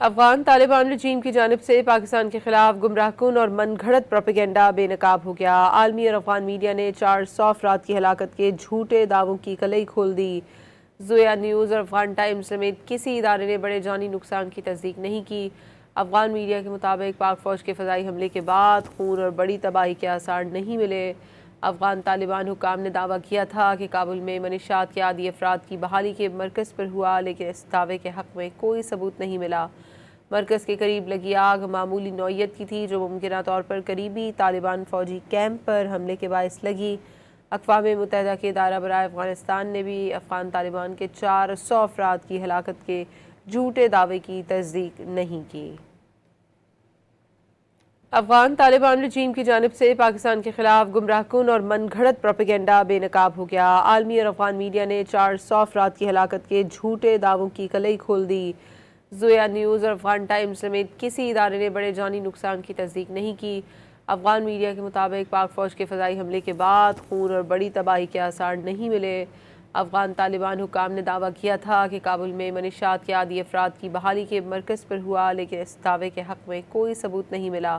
افغان طالبان رجیم کی جانب سے پاکستان کے خلاف گمراہ کن اور من گھڑت پروپیگنڈا بے نقاب ہو گیا۔ عالمی اور افغان میڈیا نے 400 افراد کی ہلاکت کے جھوٹے دعووں کی کلئی کھول دی۔ زویا نیوز اور افغان ٹائمز سمیت کسی ادارے نے بڑے جانی نقصان کی تصدیق نہیں کی۔ افغان میڈیا کے مطابق پاک فوج کے فضائی حملے کے بعد خون اور بڑی تباہی کے آثار نہیں ملے۔ افغان طالبان حکام نے دعویٰ کیا تھا کہ کابل میں منشیات کے عادی افراد کی بحالی کے مرکز پر ہوا، لیکن اس دعوے کے حق میں کوئی ثبوت نہیں ملا۔ مرکز کے قریب لگی آگ معمولی نوعیت کی تھی، جو ممکنہ طور پر قریبی طالبان فوجی کیمپ پر حملے کے باعث لگی۔ اقوام متحدہ کے ادارہ برائے افغانستان نے بھی افغان طالبان کے 400 افراد کی ہلاکت کے جھوٹے دعوے کی تصدیق نہیں کی۔ افغان طالبان رجیم کی جانب سے پاکستان کے خلاف گمراہ کن اور من گھڑت پروپیگنڈا بے نقاب ہو گیا۔ عالمی اور افغان میڈیا نے 400 افراد کی ہلاکت کے جھوٹے دعووں کی کلئی کھول دی۔ زویا نیوز اور افغان ٹائمز سمیت کسی ادارے نے بڑے جانی نقصان کی تصدیق نہیں کی۔ افغان میڈیا کے مطابق پاک فوج کے فضائی حملے کے بعد خون اور بڑی تباہی کے آثار نہیں ملے۔ افغان طالبان حکام نے دعویٰ کیا تھا کہ کابل میں منشیات کے عادی افراد کی بحالی کے مرکز پر ہوا، لیکن اس دعوے کے حق میں کوئی ثبوت نہیں ملا۔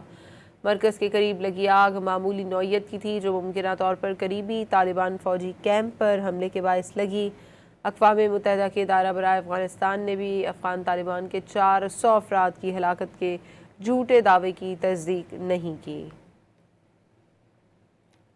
مرکز کے قریب لگی آگ معمولی نوعیت کی تھی، جو ممکنہ طور پر قریبی طالبان فوجی کیمپ پر حملے کے باعث لگی۔ اقوام متحدہ کے ادارہ برائے افغانستان نے بھی افغان طالبان کے 400 افراد کی ہلاکت کے جھوٹے دعوے کی تصدیق نہیں کی۔